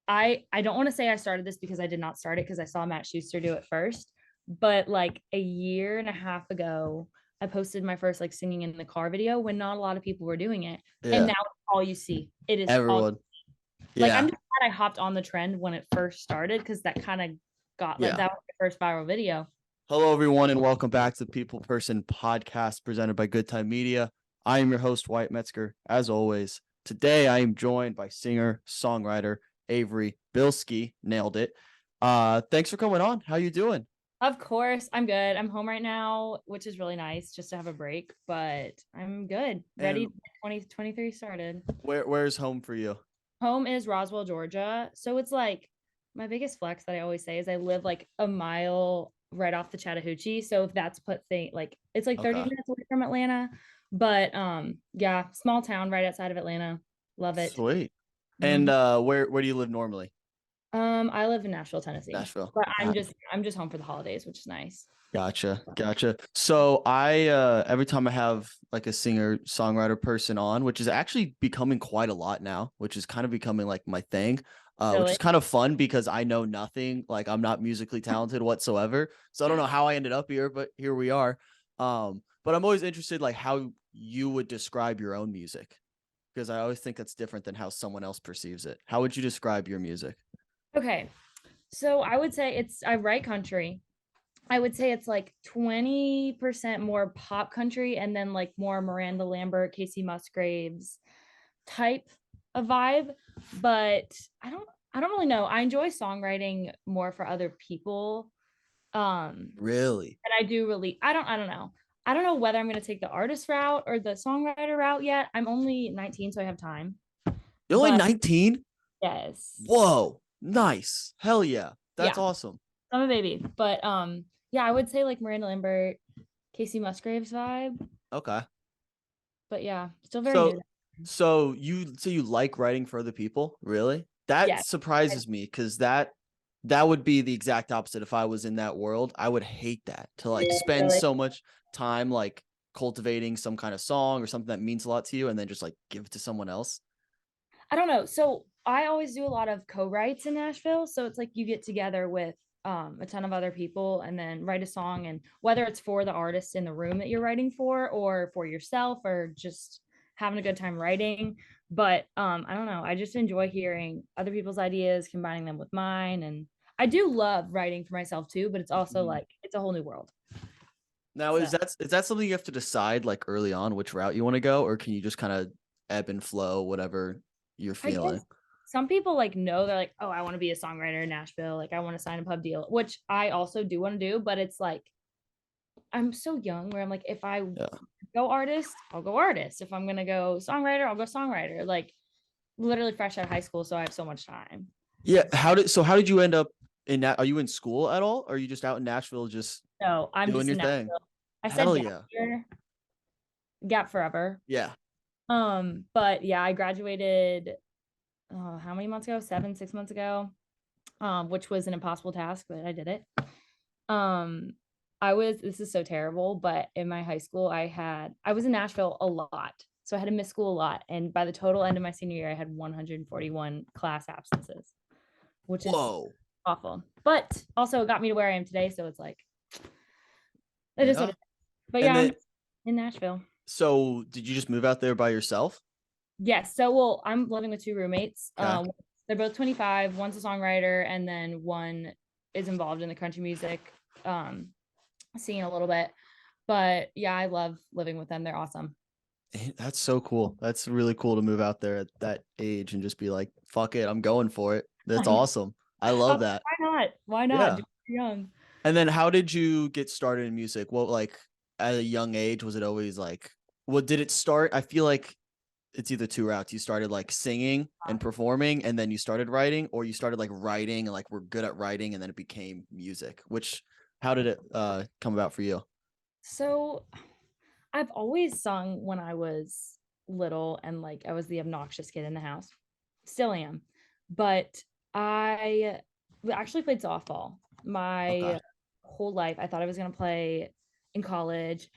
I don't want to say I started this because I did not start it because I saw Matt Schuster do it first, but like a year and a half ago, I posted my first like singing in the car video when not a lot of people were doing it. And now Yeah. it's all you see. It is all Everyone. like I'm Yeah. just glad I hopped on the trend when it first started because that kind of got like Yeah. that was the first viral video. Hello, everyone, and welcome back to the People Person podcast presented by Good Time Media. I am your host, Wyatt Metzger. As always, today I am joined by singer, songwriter, Averie Bielski. Nailed it. Thanks for coming on. How you doing? Of course, I'm good. I'm home right now, which is really nice just to have a break, but I'm good. Ready And to get 2023 started. where's home for you? Home is Roswell, Georgia. So it's like my biggest flex that I always say is I live like a mile right off the Chattahoochee. So if that's put thing like it's like 30 Okay. minutes away from Atlanta. But yeah, small town right outside of Atlanta. Love it. Sweet. And Mhm. where do you live normally? I live in Nashville, Tennessee. Nashville. But I'm just home for the holidays, which is nice. Gotcha. So I every time I have like a singer songwriter person on, which is actually becoming quite a lot now, which is kind of becoming like my thing, which Really? is kind of fun because I know nothing, like I'm not musically talented whatsoever. So I don't know how I ended up here, but here we are. But I'm always interested like how you would describe your own music because I always think that's different than how someone else perceives it. How would you describe your music? Okay. So I would say I write country. I would say it's like 20% more pop country and then like more Miranda Lambert, Casey Musgraves type of vibe. But I don't really know. I enjoy songwriting more for other people. Really? And I don't know. I don't know whether I'm gonna take the artist route or the songwriter route yet. I'm only 19, so I have time. You're only But 19? yes. Whoa, nice. Hell yeah. That's Yeah, awesome. I'm a baby. But yeah, I would say like Miranda Lambert, Casey Musgraves vibe. Okay. But yeah, still very new. So so you like writing for other people? Really? That Yeah. surprises me because that would be the exact opposite if I was in that world. I would hate that to like spend Really. so much time like cultivating some kind of song or something that means a lot to you and then just like give it to someone else. I don't know. So I always do a lot of co-writes in Nashville. So it's like you get together with a ton of other people and then write a song. And whether it's for the artist in the room that you're writing for or for yourself or just having a good time writing. But I don't know. I just enjoy hearing other people's ideas, combining them with mine. And I do love writing for myself too, but it's also Mhm. like it's a whole new world. Now, So is that something you have to decide like early on which route you want to go, or can you just kind of ebb and flow whatever you're I feeling? guess some people like know they're like, oh, I want to be a songwriter in Nashville. Like I want to sign a pub deal, which I also do want to do, but it's like I'm so young where I'm like, if I Yeah. go artist, I'll go artist. If I'm gonna go songwriter, I'll go songwriter. Like literally fresh out of high school, so I have so much time. Yeah. How did you end up in that? Are you in school at all? Or are you just out in Nashville just So I'm doing just your in thing? Nashville. I said Hell gap yeah. year, gap forever. Yeah. But yeah, I graduated how many months ago? 6 months ago. Which was an impossible task, but I did it. Um, this is so terrible, but in my high school, I was in Nashville a lot. So I had to miss school a lot. And by the total end of my senior year, I had 141 class absences, which is Whoa. awful. But also it got me to where I am today. So it's like, it is what Yeah. it is. But And yeah, I'm then, just in Nashville. so did you just move out there by yourself? Yes. So, well, I'm living with two roommates. Okay. They're both 25. One's a songwriter, and then one is involved in the country music, singing a little bit. But yeah, I love living with them. They're awesome. That's so cool. That's really cool to move out there at that age and just be like, fuck it, I'm going for it. That's I know. awesome. I love that. Why not? Why not? Yeah. Do it young. And then how did you get started in music? What like at a young age was it always like what did it start? I feel like it's either two routes. You started like singing and performing and then you started writing, or you started like writing and like we're good at writing and then it became music. Which how did it come about for you? So I've always sung when I was little and like I was the obnoxious kid in the house. Still am. But I actually played softball Okay. my whole life. I thought I was going to play in college,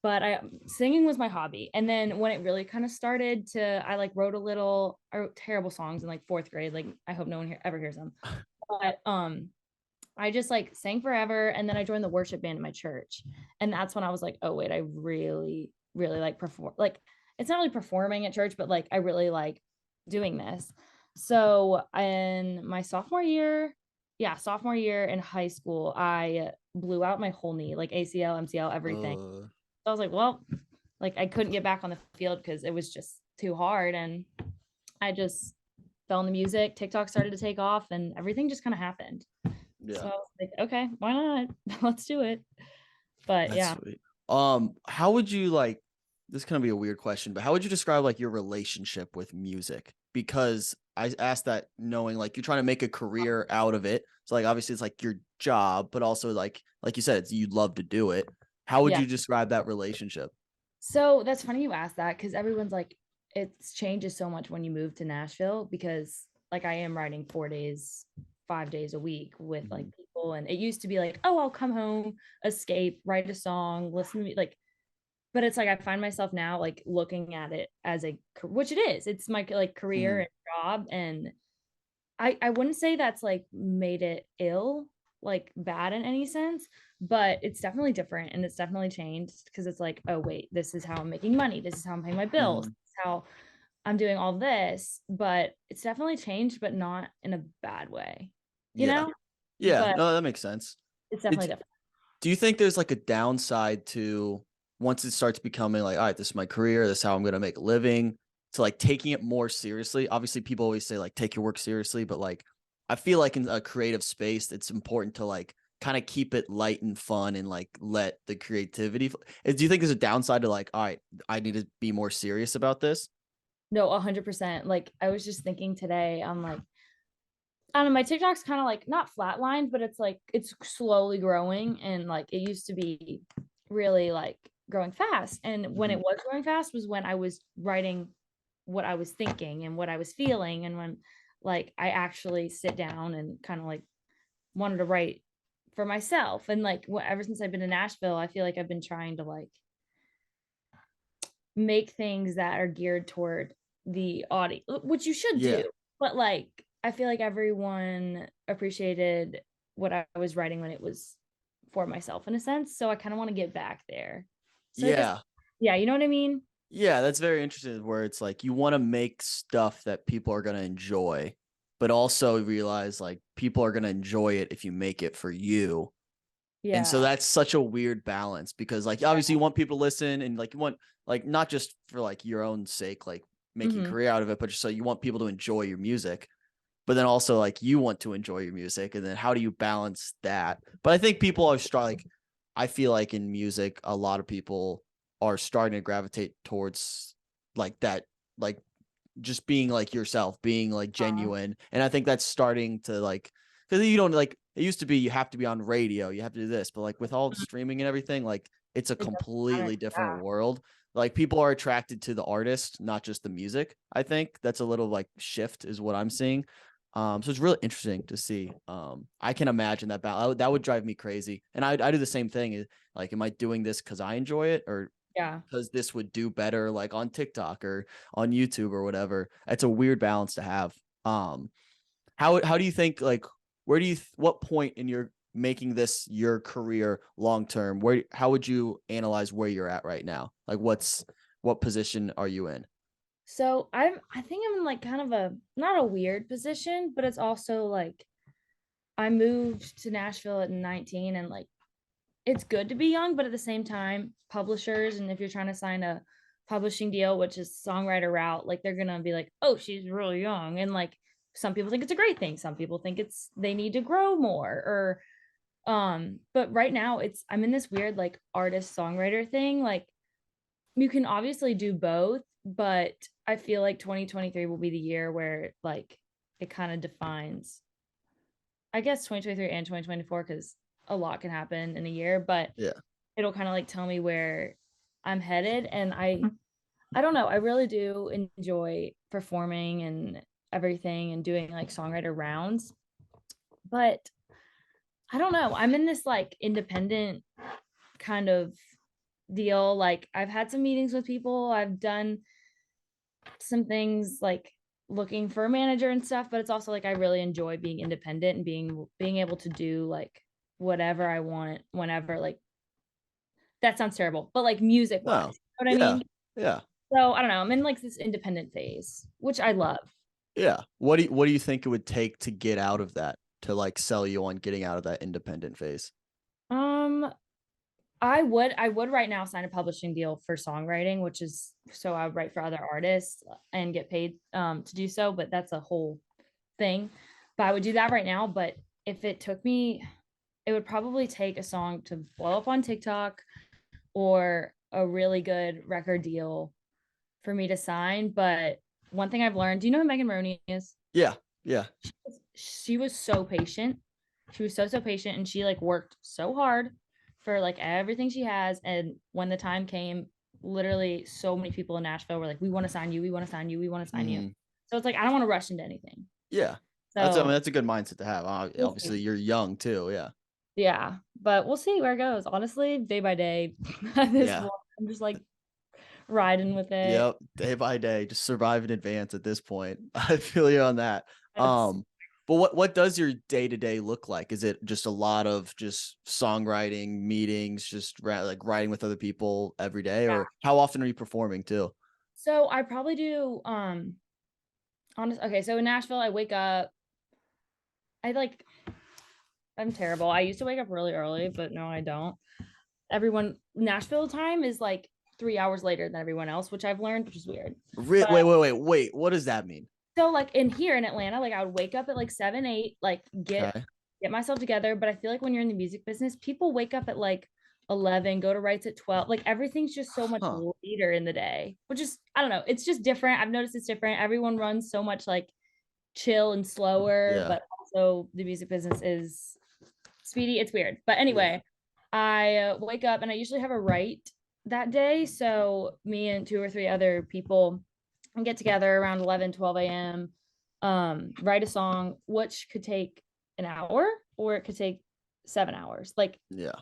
but singing was my hobby. And then when it really kind of started to, I like wrote I wrote terrible songs in like fourth grade. Like I hope no one ever hears them. But I just like sang forever. And then I joined the worship band in my church. And that's when I was like, oh wait, I really, really like perform. Like it's not really performing at church, but like I really like doing this. So in my sophomore year in high school, I blew out my whole knee, like ACL, MCL, everything. Uh, So I was like, well, like I couldn't get back on the field because it was just too hard. And I just fell in the music. TikTok started to take off and everything just kind of happened. So yeah, I was like, okay, why not? Let's do it. But that's yeah. sweet. How would you like? This is gonna be a weird question, but how would you describe like your relationship with music? Because I asked that knowing like you're trying to make a career out of it. So like obviously it's like your job, but also like you said, it's you'd love to do it. How would Yeah. you describe that relationship? So that's funny you asked that because everyone's like, it changes so much when you move to Nashville because like I am writing 4 days, 5 days a week with like Mhm. people. And it used to be like, oh, I'll come home, escape, write a song, listen to me. Like, but it's like I find myself now like looking at it as which it is. It's my like career Mhm. and job. And I wouldn't say that's like made it ill, like bad in any sense, but it's definitely different and it's definitely changed because it's like, oh wait, this is how I'm making money. This is how I'm paying my bills. This Mhm. is how I'm doing all this, but it's definitely changed, but not in a bad way, you Yeah. know? Yeah. But No, that makes sense. it's definitely It's different. Do you think there's like a downside to once it starts becoming like, all right, this is my career, this is how I'm gonna make a living, to like taking it more seriously? Obviously, people always say like take your work seriously, but like I feel like in a creative space, it's important to like kind of keep it light and fun and like let the creativity. Do you think there's a downside to like, all right, I need to be more serious about this? No, 100%. Like I was just thinking today, I'm like, I don't know, my TikTok's kind of like not flatlined, but it's like it's slowly growing and like it used to be really like growing fast. And when Mhm. it was growing fast was when I was writing what I was thinking and what I was feeling and when like I actually sit down and kind of like wanted to write for myself. And like ever since I've been in Nashville, I feel like I've been trying to like make things that are geared toward the audience, which you should Yeah. do. But like, I feel like everyone appreciated what I was writing when it was for myself in a sense. So I kind of want to get back there. So I guess, Yeah. yeah, you know what I mean? Yeah, that's very interesting where it's like you want to make stuff that people are going to enjoy, but also realize like people are going to enjoy it if you make it for you. And so Yeah. that's such a weird balance because like obviously you want people to listen and like you want like not just for like your own sake, like making Hmm. career out of it, but just so you want people to enjoy your music. But then also like you want to enjoy your music. And then how do you balance that? But I think people are like I feel like in music, a lot of people are starting to gravitate towards like that, like just being like yourself, being like genuine. And I think that's starting to like, because you don't like, it used to be you have to be on radio, you have to do this, but like with all the streaming and everything, like it's a It doesn't matter. completely different Yeah. world. Like people are attracted to the artist, not just the music. I think that's a little like shift is what I'm seeing. So it's really interesting to see. I can imagine that that would drive me crazy. And I do the same thing. Like, am I doing this because I enjoy it or Yeah. because this would do better like on TikTok or on YouTube or whatever. It's a weird balance to have. Um, how do you think like where do you what point in your making this your career long term? Where how would you analyze where you're at right now? Like what position are you in? So I think I'm in like kind of a not a weird position, but it's also like I moved to Nashville at 19 and like it's good to be young, but at the same time, publishers and if you're trying to sign a publishing deal, which is songwriter route, like they're gonna be like, oh, she's really young. And like some people think it's a great thing. Some people think it's they need to grow more or but right now I'm in this weird like artist songwriter thing. Like you can obviously do both, but I feel like 2023 will be the year where like it kind of defines I guess 2023 and 2024 because a lot can happen in a year, but Yeah. it'll kind of like tell me where I'm headed. And I don't know, I really do enjoy performing and everything and doing like songwriter rounds. But I don't know, I'm in this like independent kind of deal. Like I've had some meetings with people. I've done some things like looking for a manager and stuff, but it's also like I really enjoy being independent and being able to do like whatever I want whenever. Like that sounds terrible, but like music wise, No. you know what I Yeah. mean? Yeah. So I don't know. I'm in like this independent phase, which I love. Yeah. What do you think it would take to get out of that, to like sell you on getting out of that independent phase? Um, I would right now sign a publishing deal for songwriting, which is so I would write for other artists and get paid to do so, but that's a whole thing. But I would do that right now. But if it took me, it would probably take a song to blow up on TikTok or a really good record deal for me to sign. But one thing I've learned, do you know who Megan Maroney is? Yeah. Yeah. She was so patient. She was so patient and she like worked so hard for like everything she has. And when the time came, literally so many people in Nashville were like, we want to sign you, we want to sign you, we want to sign you. Mhm. So it's like I don't want to rush into anything. Yeah. I mean, So that's a good mindset to have. we'll Obviously, see. you're young too. Yeah. Yeah. But we'll see where it goes. Honestly, day by day at this Yeah. point, I'm just like riding with it. Yep. Day by day, just survive in advance at this point. I feel you on that. That's But what does your day to day look like? Is it just a lot of just songwriting, meetings, just like writing with other people every day, yeah. or how often are you performing too? So I probably do honest okay, so in Nashville, I wake up. I like I'm terrible. I used to wake up really early, but no, I don't. Everyone Nashville time is like 3 hours later than everyone else, which I've learned, which is weird. But Wait. What does that mean? so like in here in Atlanta, like I would wake up at like 7, 8, like Okay. get myself together. But I feel like when you're in the music business, people wake up at like 11, go to writes at 12. Like everything's just so much Huh. later in the day, which is I don't know. It's just different. I've noticed it's different. Everyone runs so much like chill and slower, Yeah. but also the music business is speedy. It's weird. But Yeah. anyway, I wake up and I usually have a write that day. So me and two or three other people get together around 11, 12 a.m., write a song, which could take an hour or it could take 7 hours. Like Yeah.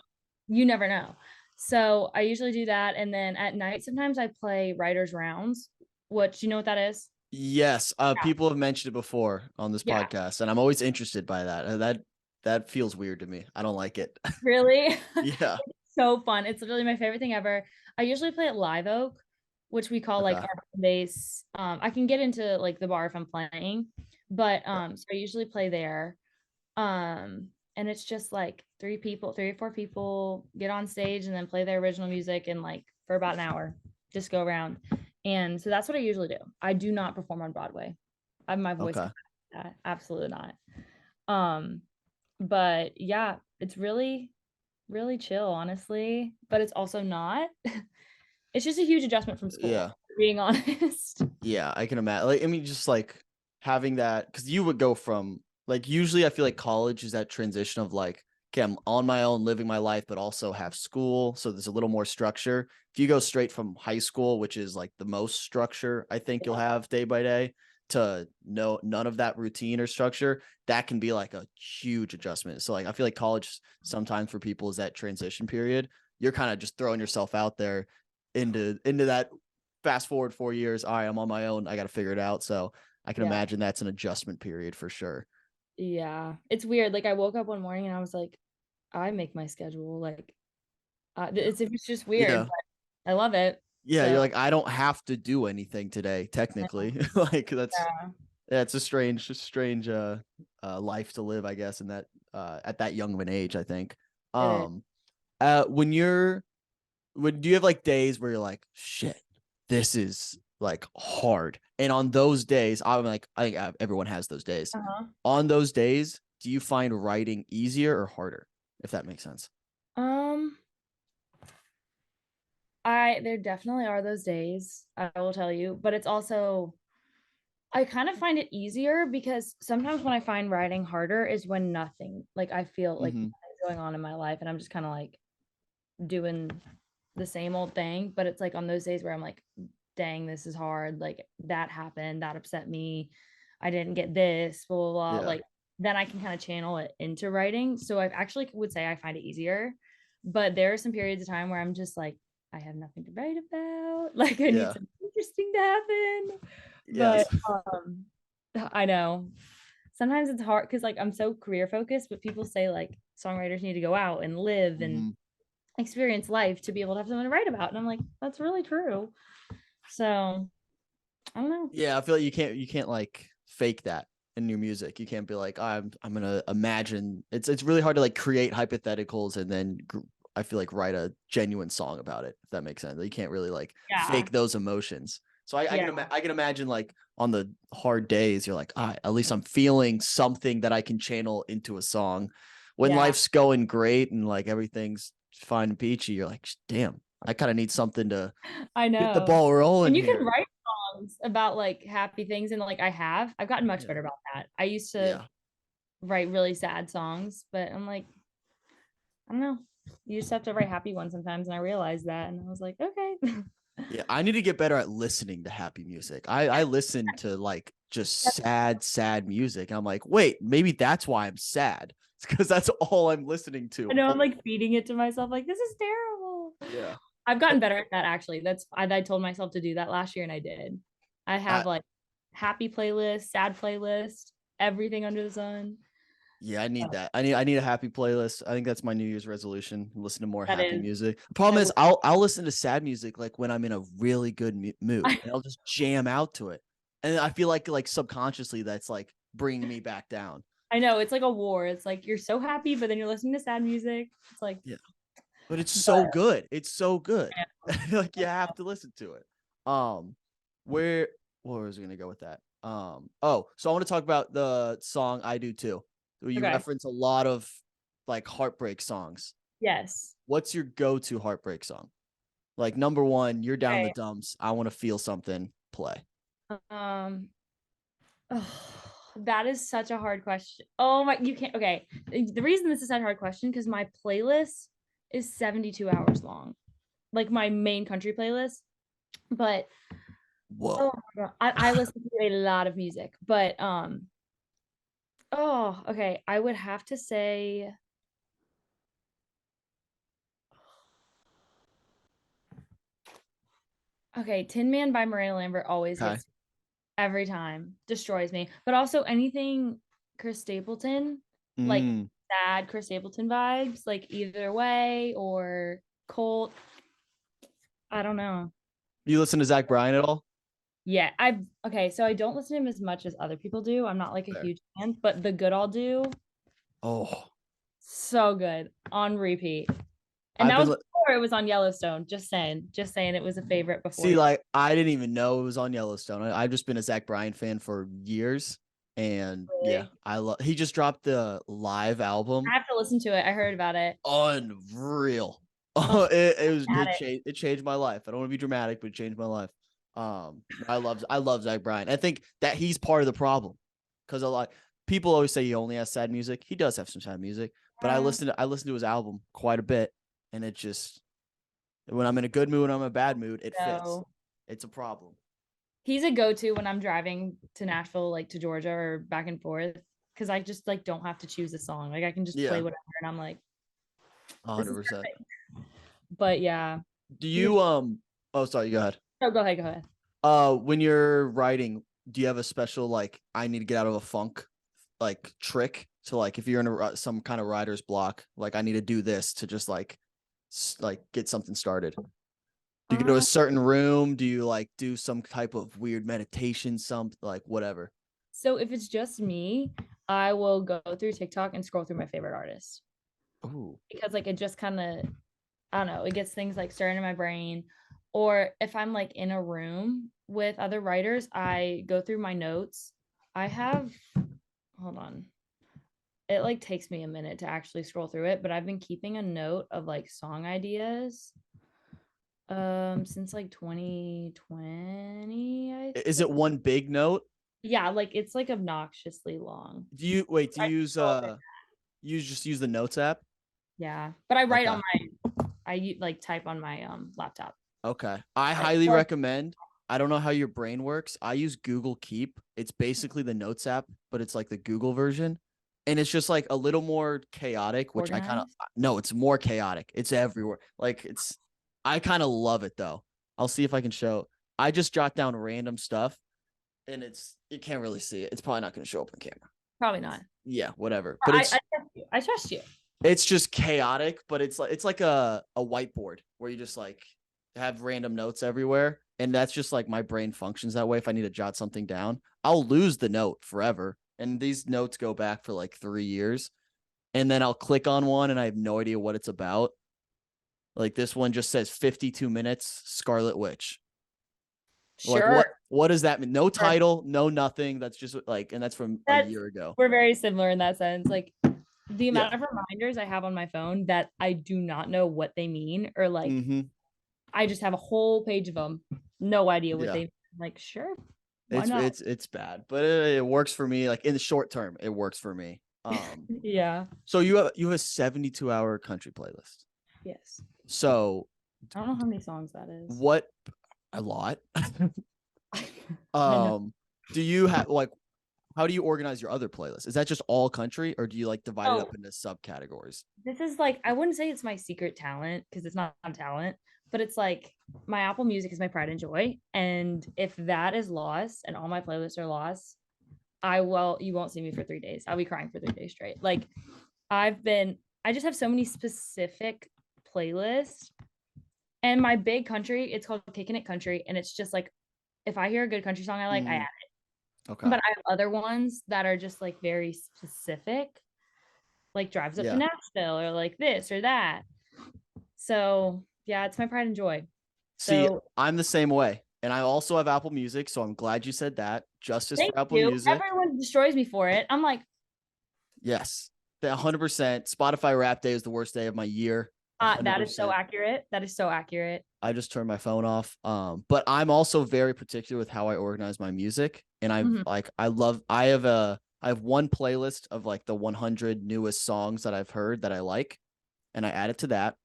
you never know. So I usually do that. And then at night, sometimes I play writer's rounds, which you know what that is? Yes. People have mentioned it before on this Yeah. podcast, and I'm always interested by that. That feels weird to me. I don't like it. Really? Yeah. So fun. It's literally my favorite thing ever. I usually play at Live Oak, which we call like Okay. our home base. I can get into like the bar if I'm playing, but Yeah. so I usually play there. And it's just like three or four people get on stage and then play their original music and like for about an hour, just go around. And so that's what I usually do. I do not perform on Broadway. My voice Okay. can that. Absolutely not. Um, but yeah, it's really really chill, honestly, but it's also not. It's just a huge adjustment from school, Yeah. being honest. Yeah, I can imagine. Like, I mean, just like having that, because you would go from like usually I feel like college is that transition of like, okay, I'm on my own, living my life, but also have school, so there's a little more structure. If you go straight from high school, which is like the most structure I think you'll have day by day, to no none of that routine or structure, that can be like a huge adjustment. So like I feel like college sometimes for people is that transition period. You're kind of just throwing yourself out there into that. Fast forward 4 years, all right, I'm on my own. I got to figure it out. So I can Yeah. imagine that's an adjustment period for sure. Yeah. It's weird. Like I woke up one morning and I was like, I make my schedule. Like it's just weird, Yeah. but I love it. Yeah. So You're like, I don't have to do anything today, technically. Like yeah, it's a strange life to live, I guess, in that at that young of an age, I think. it is. Um when do you have like days where you're like, shit, this is like hard? And on those days, I'm like, I think everyone has those days. Uh-huh. On those days, do you find writing easier or harder? If that makes sense. Um, I there definitely are those days, I will tell you, but it's also I kind of find it easier because sometimes when I find writing harder is when nothing, like I feel like Hmm. nothing's going on in my life and I'm just kind of like doing the same old thing. But it's like on those days where I'm like, dang, this is hard. Like that happened, that upset me. I didn't get this, blah, blah, blah. Yeah. Like then I can kind of channel it into writing. So I actually would say I find it easier. But there are some periods of time where I'm just like, I have nothing to write about. Like I need Yeah. something interesting to happen. But Yes. I know sometimes it's hard because like I'm so career focused, but people say like songwriters need to go out and live and Mhm. experience life to be able to have something to write about. And I'm like, that's really true. So I don't know. Yeah, I feel like you can't like fake that in your music. You can't be like, I'm gonna imagine. It's really hard to like create hypotheticals and then I feel like write a genuine song about it. If that makes sense, you can't really like Yeah. fake those emotions. So Yeah. I can imagine like on the hard days, you're like, at least I'm feeling something that I can channel into a song. When Yeah. life's going great and like everything's fine and peachy, you're like, damn, I kind of need something to I get the know. ball rolling And you can here. write songs about like happy things and like I've gotten much Yeah. better about that. I used to Yeah. write really sad songs, but I'm like, I don't know. You just have to write happy ones sometimes. And I realized that. And I was like, okay. Yeah, I need to get better at listening to happy music. I listen to like just sad music. I'm like, wait, maybe that's why I'm sad. It's because that's all I'm listening I to. know I'm like feeding it to myself, like, this is terrible. Yeah. I've gotten better at that actually. I told myself to do that last year and I did. I I have like happy playlist, sad playlist, everything under the sun. yeah, I need So that. I need a happy playlist. I think that's my New Year's resolution. Listen to more that happy is, music. The problem I is would, I'll listen to sad music like when I'm in a really good mood and I'll just jam out to it. And I feel like subconsciously that's like bringing me back down. I know it's like a war. It's like you're so happy, but then you're listening to sad music. It's like, Yeah. But it's so but good. It's so good. yeah. Like you have to listen to it. Um, where was we gonna go with that? So I want to talk about the song I Do Too. Where you Okay. reference a lot of like heartbreak songs. Yes. What's your go-to heartbreak song? Like number one, you're down in the Okay. dumps. I want to feel something. Play. Um, oh, that is such a hard question. Oh my, you can't. Okay. The reason this is such a hard question because my playlist is 72 hours long, like my main country playlist. But oh Whoa. my God, I listen to a lot of music. But oh, okay. I would have to say, okay, Tin Man by Miranda Lambert always Okay. gets every time, destroys me. But also anything Chris Stapleton, like Mm. sad Chris Stapleton vibes, like Either Way or Colt. I don't know. You listen to Zach Bryan at all? Yeah, I okay, so I don't listen to him as much as other people do. I'm not like a Fair. huge fan, but The Good I'll Do, Oh, so good on repeat. And I've that been was before it was on Yellowstone. Just saying it was a favorite before. See, like I didn't even know it was on Yellowstone. I've just been a Zach Bryan fan for years, and yeah, Really. I love. He just dropped the live album. I have to listen to it. I heard about it. Unreal. Oh, Oh, at it. it changed my life. I don't want to be dramatic, but it changed my life. I love Zach Bryan. I think that he's part of the problem because a lot people always say he only has sad music. He does have some sad music, but Yeah. I listened to his album quite a bit, and it just when I'm in a good mood, when I'm in a bad mood, it fits. So It's a problem. he's a go-to when I'm driving to Nashville, like to Georgia or back and forth, because I just like don't have to choose a song. Like I can just play Yeah, whatever, and I'm like, this is 100%. perfect. But yeah, Do he's. you oh sorry, go ahead. Oh, go ahead. Go ahead. When you're writing, do you have a special like I need to get out of a funk like trick to like if you're in some kind of writer's block, like I need to do this to just like like get something started? Do you go to a Um, certain room? Do you like do some type of weird meditation, something like whatever? so if it's just me, I will go through TikTok and scroll through my favorite artists Ooh. because like it just kind of I don't know, it gets things like stirring in my brain. Or if I'm like in a room with other writers, I go through my notes. I have, hold on. It like takes me a minute to actually scroll through it, but I've been keeping a note of like song ideas since like 2020, I Is think. it one big note? Yeah, like it's like obnoxiously long. Do you wait, do I you use scroll through. you just use the notes app? Yeah, but I write Okay. on like type on my laptop. Okay. I I, highly or recommend. I don't know how your brain works. I use Google Keep. It's basically the Notes app, but it's like the Google version. And it's just like a little more chaotic, which I kind of organized. no, it's more chaotic. It's everywhere. Like it's I kind of love it though. I'll see if I can show. I just jot down random stuff, and you can't really see it. It's probably not going to show up on camera. Probably not. Yeah, whatever. But I trust you. I trust you. it's just chaotic, but it's like a whiteboard where you just like have random notes everywhere. And that's just like my brain functions that way. If I need to jot something down, I'll lose the note forever. And these notes go back for like 3 years. And then I'll click on one and I have no idea what it's about. Like this one just says 52 minutes, Scarlet Witch. Like Sure. what does that mean? No title, no nothing. That's just like, and that's from a year ago. We're very similar in that sense. Like the amount of reminders I have on my phone that I do not know what they mean, or like I just have a whole page of them, no idea what they mean. Like, sure. It's bad, but it works for me. Like in the short term, it works for me. Yeah. So you have a 72-hour country playlist. Yes. So I don't know how many songs that is. What a lot. Do you have like, how do you organize your other playlists? Is that just all country, or do you like divide it up into subcategories? This is like, I wouldn't say it's my secret talent because it's not talent, but it's like my Apple Music is my pride and joy. And if that is lost and all my playlists are lost, you won't see me for 3 days. I'll be crying for 3 days straight. Like I just have so many specific playlists. And my big country, it's called Kicking It Country. And it's just like, if I hear a good country song I like, I add it. Okay. But I have other ones that are just like very specific, like drives up to Nashville or like this or that. So yeah, it's my pride and joy. See, I'm the same way. And I also have Apple Music. So I'm glad you said that. Justice for Apple Music. Everyone destroys me for it. I'm like, yes, 100%. Spotify Rap Day is the worst day of my year. That is so accurate. That is so accurate. I just turned my phone off. But I'm also very particular with how I organize my music. And I have one playlist of like the 100 newest songs that I've heard that I like, and I add it to that.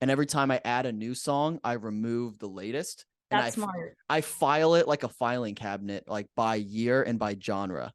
And every time I add a new song, I remove the latest. That's smart. I file it like a filing cabinet, like by year and by genre.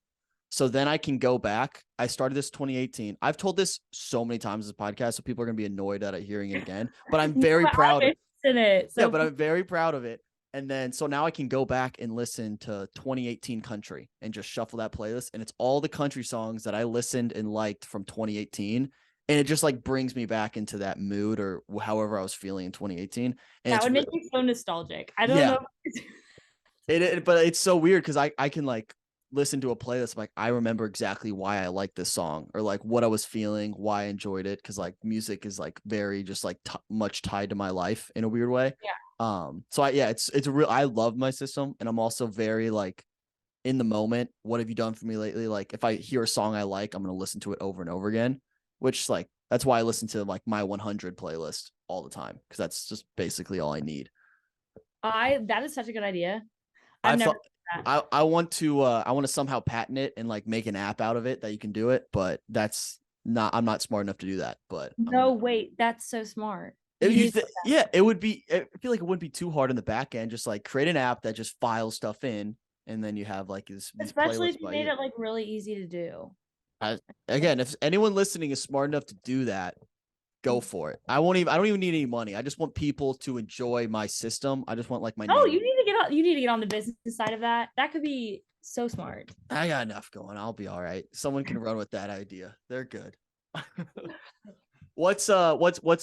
So then I can go back. I started this 2018. I've told this so many times in this podcast, so people are going to be annoyed at hearing it again. But I'm very proud of it. Yeah, but I'm very proud of it. And then so now I can go back and listen to 2018 country and just shuffle that playlist. And it's all the country songs that I listened and liked from 2018. And it just like brings me back into that mood or however I was feeling in 2018. And that would make me so nostalgic. I don't know. But it's so weird because I can like listen to a playlist like I remember exactly why I like this song or like what I was feeling, why I enjoyed it, because like music is like very just like much tied to my life in a weird way. So it's a real, I love my system, and I'm also very like in the moment. What have you done for me lately? Like if I hear a song I like, I'm gonna listen to it over and over again, which like that's why I listen to like my 100 playlist all the time, because that's just basically all I need. That is such a good idea. I want to somehow patent it and like make an app out of it that you can do it, but I'm not smart enough to do that. But wait, that's so smart. It would be. I feel like it wouldn't be too hard in the back end. Just like create an app that just files stuff in, and then you have like these especially if you made it like really easy to do. Again, if anyone listening is smart enough to do that, go for it. I don't even need any money. I just want people to enjoy my system. I just want like my you need to get on the business side of that. That could be so smart. I got enough going. I'll be all right. Someone can run with that idea. They're good. What's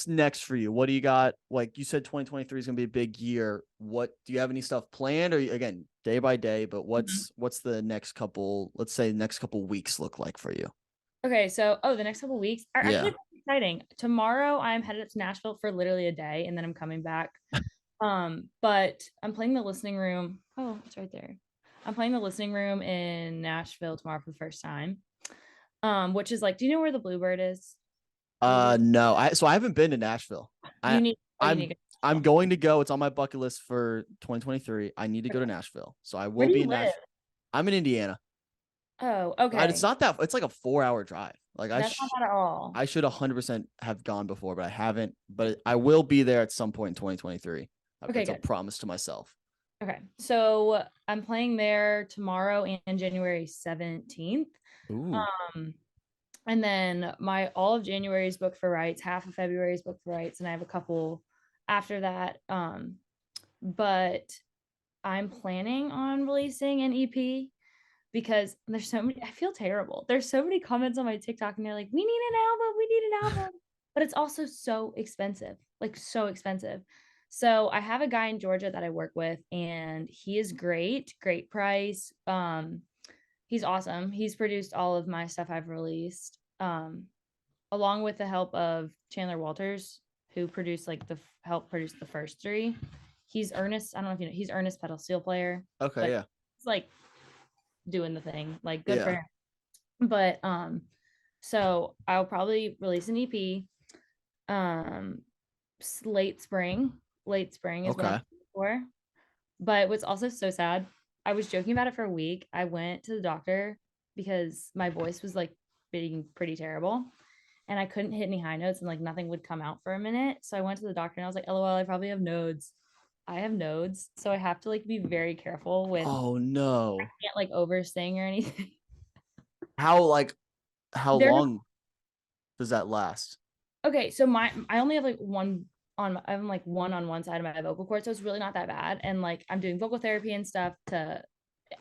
next for you? What do you got? Like you said, 2023 is gonna be a big year. What do you have any stuff planned, or again, day by day? But what's the next couple weeks look like for you? Okay, so the next couple weeks are actually exciting. Tomorrow I'm headed to Nashville for literally a day, and then I'm coming back. But I'm playing the listening room. Oh, it's right there. I'm playing the listening room in Nashville tomorrow for the first time. Which is like, do you know where the Bluebird is? No. I haven't been to Nashville. I'm going to go. It's on my bucket list for 2023. I need to go to Nashville. So I will be in Nashville. I'm in Indiana. Oh, okay. But it's not that. It's like a 4-hour drive. Like that's not bad at all. I should 100% have gone before, but I haven't. But I will be there at some point in 2023. Okay, that's a promise to myself. Okay, so I'm playing there tomorrow and January 17th. Ooh. And then all of January is booked for Rights, half of February is booked for Rights, and I have a couple after that. But I'm planning on releasing an EP because there's so many, I feel terrible. There's so many comments on my TikTok and they're like, we need an album, we need an album. But it's also so expensive, like so expensive. So I have a guy in Georgia that I work with and he is great, great price. He's awesome. He's produced all of my stuff I've released. Along with the help of Chandler Walters, who produced like help produce the first three. He's Ernest. I don't know if you know, he's Ernest pedal steel player. Okay, yeah. He's like doing the thing, like good for Yeah. him. But so I'll probably release an EP late spring. Late spring is what I'm Okay. looking for. But what's also so sad, I was joking about it for a week. I went to the doctor because my voice was like being pretty terrible and I couldn't hit any high notes and like nothing would come out for a minute. So I went to the doctor and I was like, LOL, I probably have nodes. I have nodes. So I have to like be very careful with Oh no. can't like over sing or anything. How They're long does that last? okay. So I only have like one I'm like one on one side of my vocal cord. So it's really not that bad. And like I'm doing vocal therapy and stuff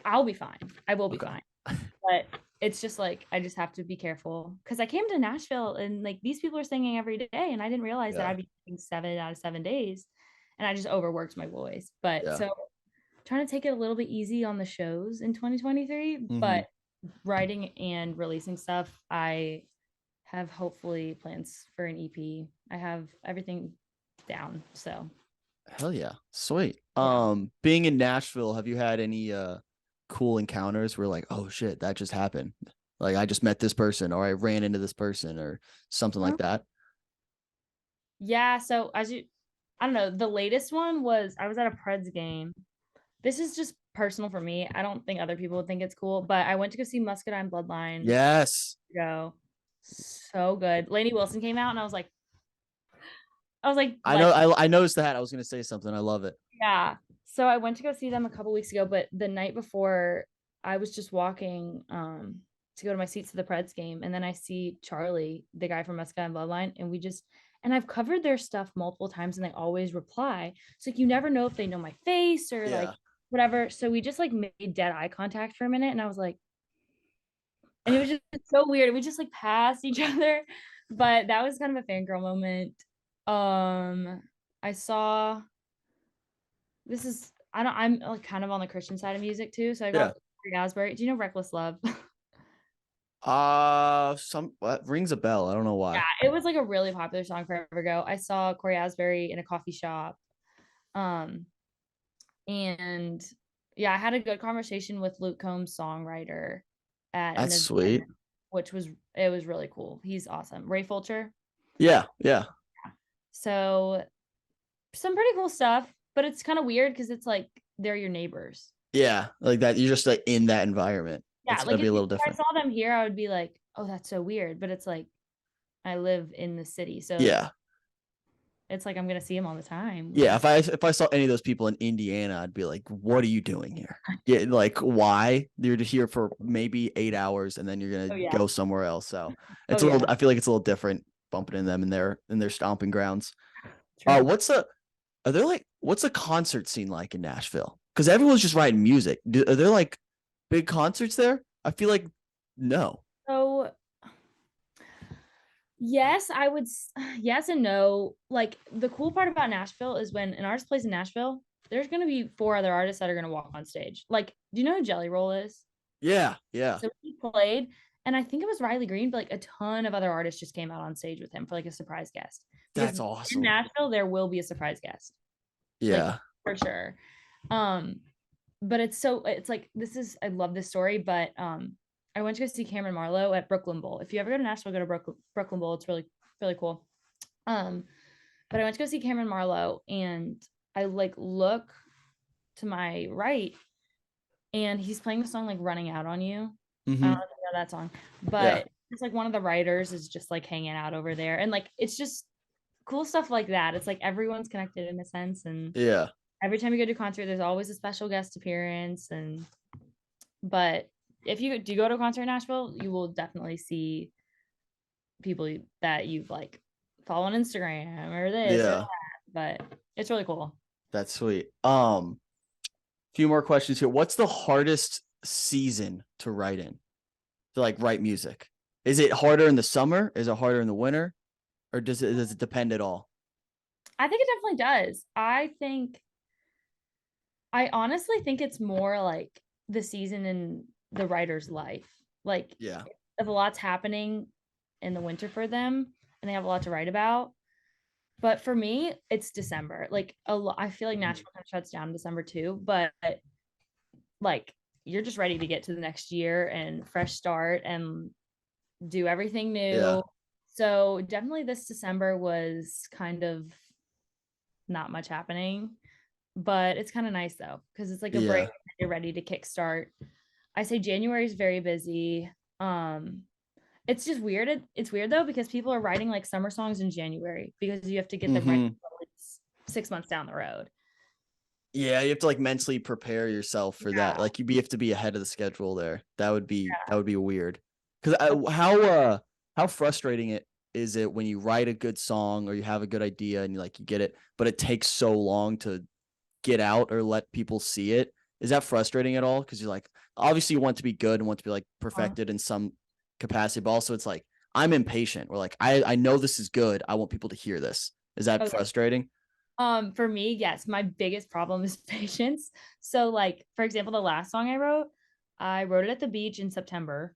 I'll be fine. I will be Okay. fine. But it's just like I just have to be careful because I came to Nashville and like these people are singing every day and I didn't realize that Yeah. I'd be singing 7 out of 7 days and I just overworked my voice. But Yeah. so trying to take it a little bit easy on the shows in 2023, Mm-hmm. but writing and releasing stuff, I have hopefully plans for an EP. I have everything down. So Hell yeah. Sweet. yeah. Being in Nashville, have you had any cool encounters where like, oh shit, that just happened? Like I just met this person or I ran into this person or something like that? Yeah. So I don't know. The latest one was I was at a Preds game. This is just personal for me. I don't think other people would think it's cool, but I went to go see Muscadine Bloodline Yes. go. So good. Lainey Wilson came out and I was like, I know let's I noticed that. I was gonna say something. I love it. yeah. So I went to go see them a couple weeks ago, but the night before I was just walking to go to my seats to the Preds game and then I see Charlie, the guy from Muscadine Bloodline, and I've covered their stuff multiple times and they always reply. So like you never know if they know my face or like Yeah. whatever. So we just like made dead eye contact for a minute and I was like, and it was just so weird. We just like passed each other, but that was kind of a fangirl moment. I saw this is I don't I'm like kind of on the Christian side of music too. So I Yeah. got Corey Asbury. Do you know Reckless Love? Some what rings a bell. I don't know why. Yeah, it was like a really popular song forever ago. I saw Corey Asbury in a coffee shop. Um, and yeah, I had a good conversation with Luke Combs, songwriter, at an That's event, sweet. which was it was really cool. He's awesome. Ray Fulcher. Yeah, yeah. So some pretty cool stuff, but it's kind of weird because it's like they're your neighbors. Yeah. Like that. You're just like in that environment. It's Yeah, gonna like be a if little I different. saw them here, I would be like, oh, that's so weird. But it's like I live in the city, so Yeah. it's like I'm gonna see them all the time, which Yeah, is if I saw any of those people in Indiana, I'd be like, "What are you doing here? Yeah, like why? You're here for maybe 8 hours, and then you're oh gonna yeah, go somewhere else." So oh it's a little. yeah, I feel like it's a little different bumping in them in their stomping grounds. true. What's a are there like what's a concert scene like in Nashville? Because everyone's just writing music. Are there like big concerts there? I feel like no. So yes, yes and no. Like the cool part about Nashville is when an artist plays in Nashville, there's gonna be four other artists that are gonna walk on stage. Like, do you know who Jelly Roll is? Yeah, yeah, So he played, and I think it was Riley Green, but like a ton of other artists just came out on stage with him for like a surprise guest. Because that's in awesome. Nashville, there will be a surprise guest, like Yeah, for sure. Um, but it's like I love this story, but I went to go see Cameron Marlowe at Brooklyn Bowl. If you ever go to Nashville, go to Brooklyn Bowl. It's really, really cool. Um, but I went to go see Cameron Marlowe and I like look to my right and he's playing the song like Running Out on You. I don't mm-hmm. know if you know that song, Yeah, but it's like one of the writers is just like hanging out over there. And like it's just cool stuff like that. It's like everyone's connected in a sense. And yeah. every time you go to a concert, there's always a special guest appearance. But if you do go to a concert in Nashville, you will definitely see people that you've like follow on Instagram or this or that. Yeah. but it's really cool. That's sweet. Few more questions here. What's the hardest season to write in? To like write music? Is it harder in the summer? Is it harder in the winter? Or does it depend at all? I think it definitely does. I honestly think it's more like the season in the writer's life. Like Yeah. if a lot's happening in the winter for them and they have a lot to write about. But for me, it's December. Like I feel like Mhm. Nashville kind of shuts down in December too, but like you're just ready to get to the next year and fresh start and do everything Yeah. new. So definitely this December was kind of not much happening, but it's kind of nice though because it's like a break Yeah. and you're ready to kickstart. I say January is very busy. It's just weird. It's weird though because people are writing like summer songs in January because you have to get them ready. Hmm. It's 6 months down the road. Yeah, you have to like mentally prepare yourself for that. Yeah. Like you have to be ahead of the schedule there. That would be weird. Because Oh, how frustrating it is it when you write a good song or you have a good idea and you get it, but it takes so long to get out or let people see it. Is that frustrating at all? Because you're like, obviously you want to be good and want to be like perfected in some capacity, but also it's like I'm impatient. Or like I know this is good. I want people to hear this. Is that okay. frustrating? For me, yes, my biggest problem is patience. So, like, for example, the last song I wrote it at the beach in September.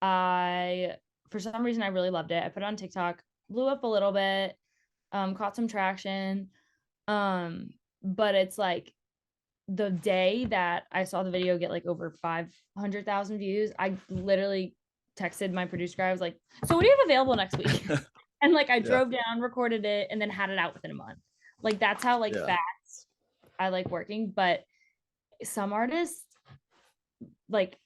I, for some reason, I really loved it. I put it on TikTok, blew up a little bit, caught some traction. Um, but it's like the day that I saw the video get like over 500,000 views, I literally texted my producer guy. I was like, "So what do you have available next week?" And like I Yeah. drove down, recorded it, and then had it out within a month. Like that's how like Yeah. fast I like working. But some artists like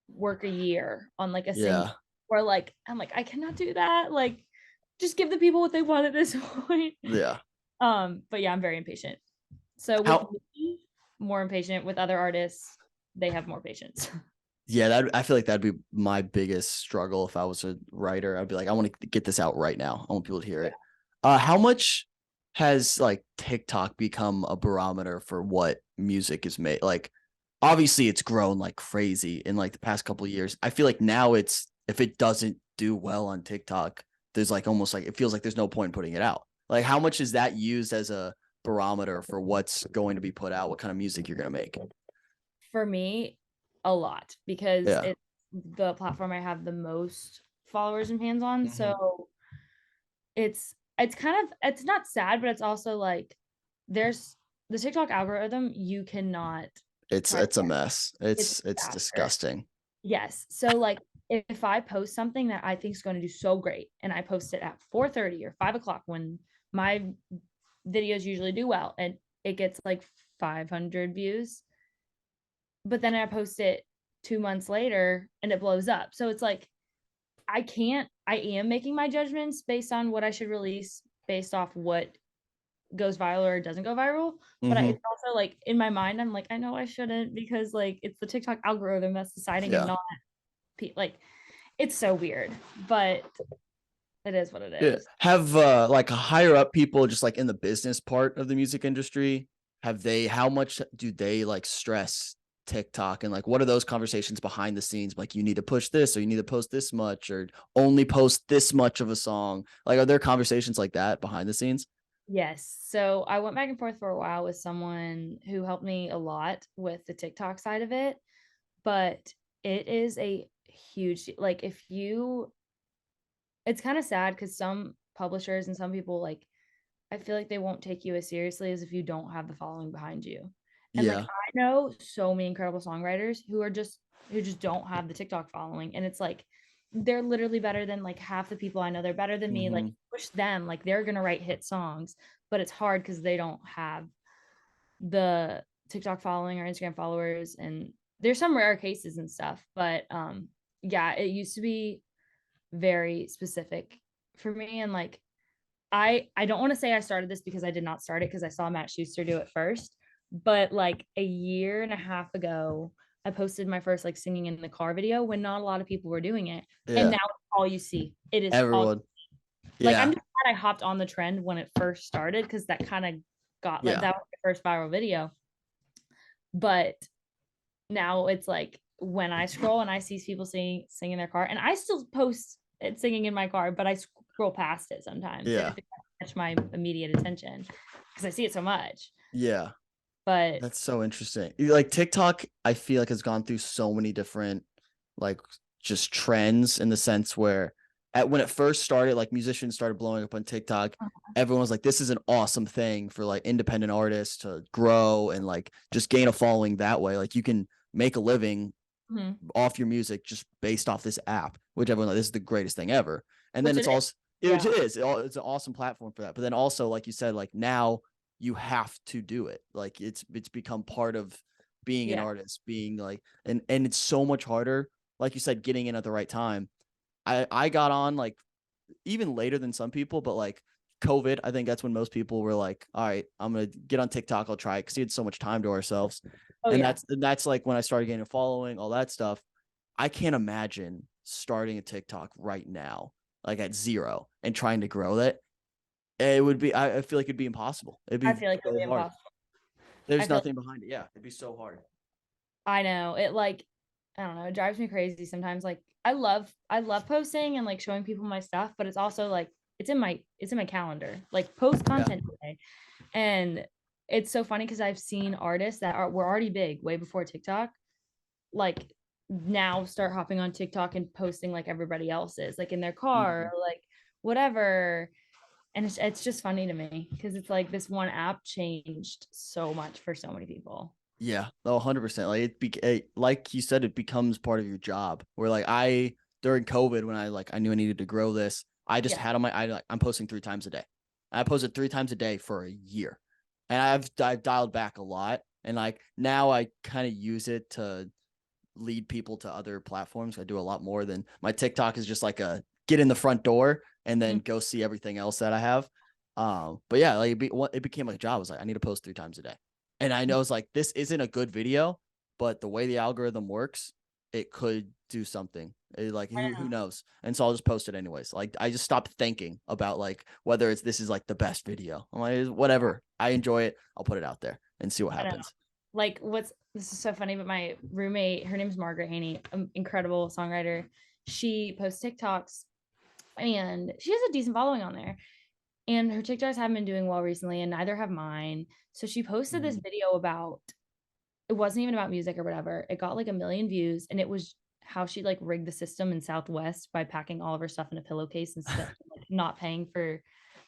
work a year on like a single, Yeah. or like I'm like I cannot do that. Like just give the people what they want at this point. Yeah. But yeah, I'm very impatient. So with How me, more impatient. With other artists, they have more patience. yeah, that I feel like that'd be my biggest struggle if I was a writer. I'd be like, I want to get this out right now. I want people to hear it. How much has like TikTok become a barometer for what music is made? Like, obviously, it's grown like crazy in like the past couple of years. I feel like now it's if it doesn't do well on TikTok, there's like almost like it feels like there's no point in putting it out. Like, how much is that used as a barometer for what's going to be put out, what kind of music you're gonna make? For me, a lot because Yeah. it's the platform I have the most followers and fans on. Hmm. So it's kind of it's not sad, but it's also like there's the TikTok algorithm, you cannot It's try to it's a guess. mess. It's It's a disaster. disgusting. Yes. So like if I post something that I think is going to do so great and I post it at 4:30 or 5 o'clock when my videos usually do well and it gets like 500 views, but then I post it 2 months later and it blows up. So it's like I am making my judgments based on what I should release based off what goes viral or doesn't go viral. But Hmm. it's also like in my mind, I'm like, I know I shouldn't because like it's the TikTok algorithm that's deciding and Yeah. not like it's so weird, but it is what it Yeah. is. Have like higher up people just like in the business part of the music industry, how much do they like stress TikTok and like what are those conversations behind the scenes? Like you need to push this or you need to post this much or only post this much of a song. Like are there conversations like that behind the scenes? Yes. So I went back and forth for a while with someone who helped me a lot with the TikTok side of it, but it is a huge like if you it's kind of sad because some publishers and some people like I feel like they won't take you as seriously as if you don't have the following behind you. And like Yeah. I know so many incredible songwriters who just don't have the TikTok following. And it's like they're literally better than like half the people I know. They're better than me. Like Hmm. push them, like they're gonna write hit songs, but it's hard because they don't have the TikTok following or Instagram followers. And there's some rare cases and stuff, but yeah, it used to be very specific for me. And like I don't want to say I started this because I did not start it because I saw Matt Schuster do it first, but like a year and a half ago, I posted my first like singing in the car video when not a lot of people were doing it. And Yeah. now it's all you see. It is all Everyone. Like, I'm Yeah. just glad I hopped on the trend when it first started, because that kind of got like Yeah. that was the first viral video. But now it's like when I scroll and I see people sing in their car, and I still post it singing in my car, but I scroll past it sometimes if Yeah. it catch my immediate attention because I see it so much. Yeah. But That's so interesting. Like TikTok, I feel like has gone through so many different like just trends in the sense where when it first started, like musicians started blowing up on TikTok, everyone was like, this is an awesome thing for like independent artists to grow and like just gain a following that way. Like you can make a living mhm, off your music just based off this app, which everyone like, this is the greatest thing ever. And then which it it's is. also it Yeah. is it's an awesome platform for that. But then also, like you said, like now you have to do it. Like it's become part of being an Yeah. artist, being like and it's so much harder. Like you said, getting in at the right time. I got on like even later than some people, but like COVID, I think that's when most people were like, all right, I'm gonna get on TikTok, I'll try it because we had so much time to ourselves. Oh And yeah. that's like when I started getting a following, all that stuff. I can't imagine starting a TikTok right now, like at zero and trying to grow that. It would be, I feel like it'd be impossible. It'd I be feel like it'll so be hard. impossible. I There's feel nothing behind it. Yeah, it'd be so hard. I know it, like, I don't know, it drives me crazy sometimes. Like, I love posting and like showing people my stuff, but it's also like it's in my calendar. Like, post Yeah. content today. And it's so funny because I've seen artists that were already big way before TikTok, like now start hopping on TikTok and posting like everybody else is, like in their car, Mhm. or like whatever. And it's just funny to me because it's like this one app changed so much for so many people. Yeah, no, 100%. Like like you said, it becomes part of your job. Where like during COVID when I knew I needed to grow this, I just Yeah. had on my I'm posting 3 times a day. I posted 3 times a day for a year, and I've dialed back a lot. And like now I kind of use it to lead people to other platforms. I do a lot more than my TikTok is just like a get in the front door and then Mhm. go see everything else that I have. But yeah, like it became like a job. I was like, I need to post 3 times a day. And I know it's like this isn't a good video, but the way the algorithm works, it could do something. Like who knows? And so I'll just post it anyways. Like I just stopped thinking about like whether this is like the best video. I'm like, whatever. I enjoy it. I'll put it out there and see what I know. happens. Like, this is so funny, but my roommate, her name is Margaret Haney, incredible songwriter. She posts TikToks and she has a decent following on there. And her TikToks haven't been doing well recently, and neither have mine. So she posted this Mhm. video about, it wasn't even about music or whatever. It got like a million views, and it was how she like rigged the system in Southwest by packing all of her stuff in a pillowcase instead of like not paying for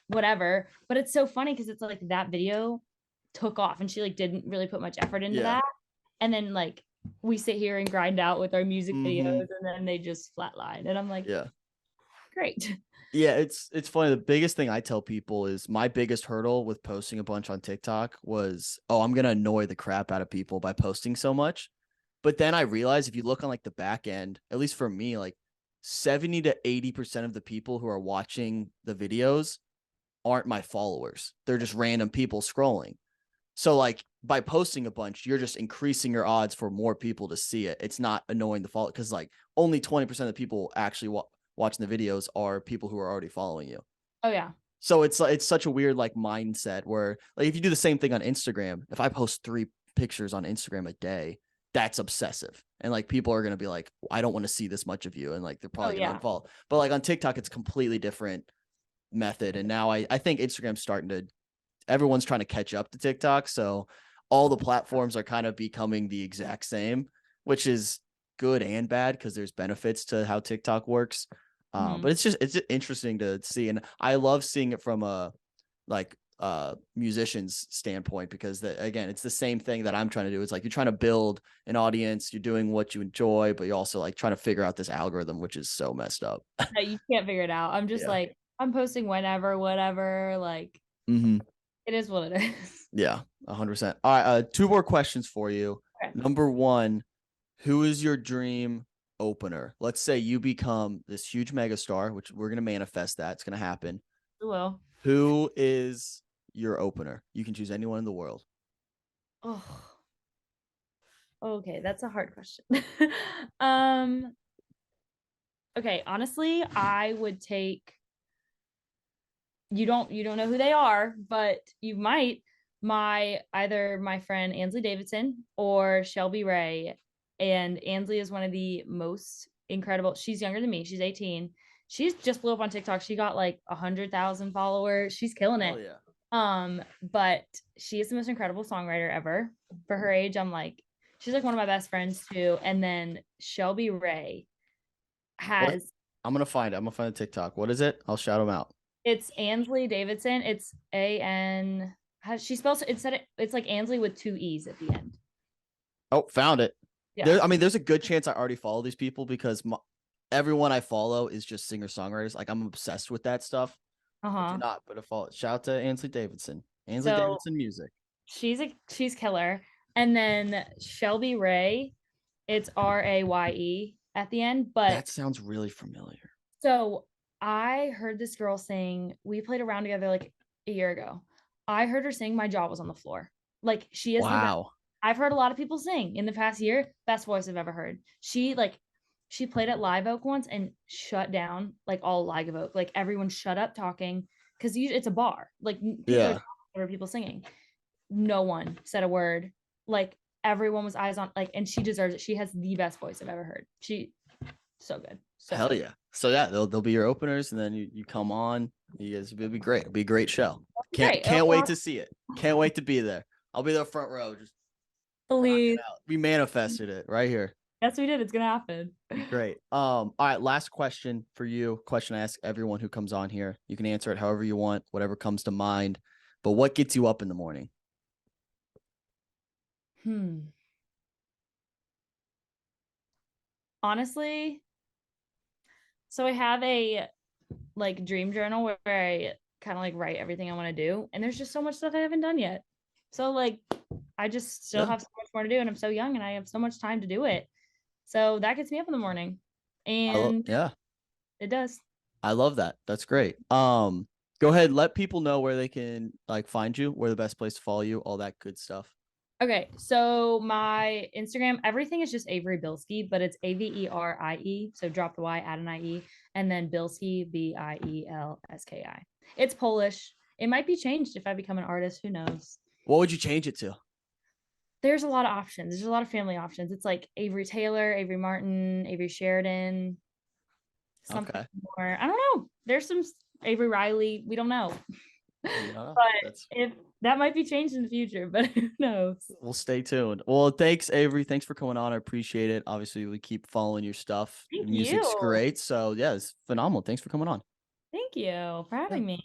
whatever. But it's so funny because it's like that video took off and she like didn't really put much effort into Yeah. that. And then like we sit here and grind out with our music Hmm. videos and then they just flatline. And I'm like, Yeah. great. Yeah, it's funny. The biggest thing I tell people is my biggest hurdle with posting a bunch on TikTok was, oh, I'm gonna annoy the crap out of people by posting so much. But then I realized if you look on like the back end, at least for me, like 70 to 80% of the people who are watching the videos aren't my followers. They're just random people scrolling. So like by posting a bunch, you're just increasing your odds for more people to see it. It's not annoying the follow because like only 20% of the people actually watching the videos are people who are already following you. Oh yeah. So it's such a weird like mindset where like if you do the same thing on Instagram, if I post 3 pictures on Instagram a day, that's obsessive. And like people are gonna be like, I don't want to see this much of you, and like they're Oh probably gonna yeah. unfollow. But like on TikTok, it's completely different method. And now I think Instagram's starting to everyone's trying to catch up to TikTok. So all the platforms are kind of becoming the exact same, which is good and bad because there's benefits to how TikTok works. Mhm. But it's just interesting to see, and I love seeing it from a like musician's standpoint because again it's the same thing that I'm trying to do. It's like you're trying to build an audience, you're doing what you enjoy, but you're also like trying to figure out this algorithm, which is so messed up. No, you can't figure it out. I'm just Yeah. like, I'm posting whenever, whatever. Like, Hmm. it is what it is. Yeah, 100%. All right, 2 more questions for you. Okay. Number one, who is your dream opener? Let's say you become this huge megastar, which we're gonna manifest that. It's gonna happen. Well, Who is your opener? You can choose anyone in the world. oh, okay, that's a hard question. um, okay, honestly, I would take you don't know who they are, but you might. Either my friend Ansley Davidson or Shelby Ray. And Ansley is one of the most incredible. She's younger than me. She's 18. She's just blew up on TikTok. She got like 100,000 followers. She's killing Hell it. yeah. But she is the most incredible songwriter ever. For her age, she's like one of my best friends too. And then Shelby Ray What? has I'm gonna find it. I'm gonna find a TikTok. What is it? I'll shout them out. it's Ansley Davidson. It's A-N. How she spells it? It's like Ansley with two E's at the end. Oh, found it. Yeah. I mean, there's a good chance I already follow these people because everyone I follow is just singer songwriters. Like I'm obsessed with that stuff. But you're Uh-huh. not. But shout out to Ansley Davidson. Ansley So Davidson music. she's killer. And then Shelby Ray, it's Raye at the end. But That sounds really familiar. so I heard this girl sing. We played around together like a year ago. I heard her sing. My jaw was on the floor. Like she is the best. Wow. I've heard a lot of people sing in the past year. Best voice I've ever heard. She played at Live Oak once and shut down like all Live Oak. Like everyone shut up talking because it's a bar. Like people are Yeah. talking over people singing. No one said a word. Like everyone was eyes on and she deserves it. She has the best voice I've ever heard. She so good. So Hell good. yeah. So yeah, they'll be your openers, and then you come on. You guys, it'll be great. It'll be a great show. Great. Can't wait to see it. Can't wait to be there. I'll be there front row, just rocking Please. out. We manifested it right here. Yes, we did. It's gonna happen. Great. All right, last question for you. Question I ask everyone who comes on here. You can answer it however you want, whatever comes to mind. But what gets you up in the morning? Honestly, so I have a dream journal where I kind of write everything I want to do, and there's just so much stuff I haven't done yet. So I just still Yeah. have so much more to do, and I'm so young, and I have so much time to do it. So that gets me up in the morning, and Yeah, it does. I love that. That's great. Go ahead, let people know where they can find you, where the best place to follow you, all that good stuff. Okay, so my Instagram, everything is just Averie Bielski, but it's Averie. So drop the Y, add an IE, and then Bielski, Bielski. It's Polish. It might be changed if I become an artist. Who knows? What would you change it to? There's a lot of options. There's a lot of family options. It's like Avery Taylor, Avery Martin, Avery Sheridan, something Okay. more. I don't know. There's some Avery Riley. We don't know. Yeah, But if that might be changed in the future, but who knows? we'll stay tuned. Well, thanks, Avery. Thanks for coming on. I appreciate it. Obviously, we keep following your stuff. Thank The music's you. great. So yeah, it's phenomenal. Thanks for coming on. Thank you for having me.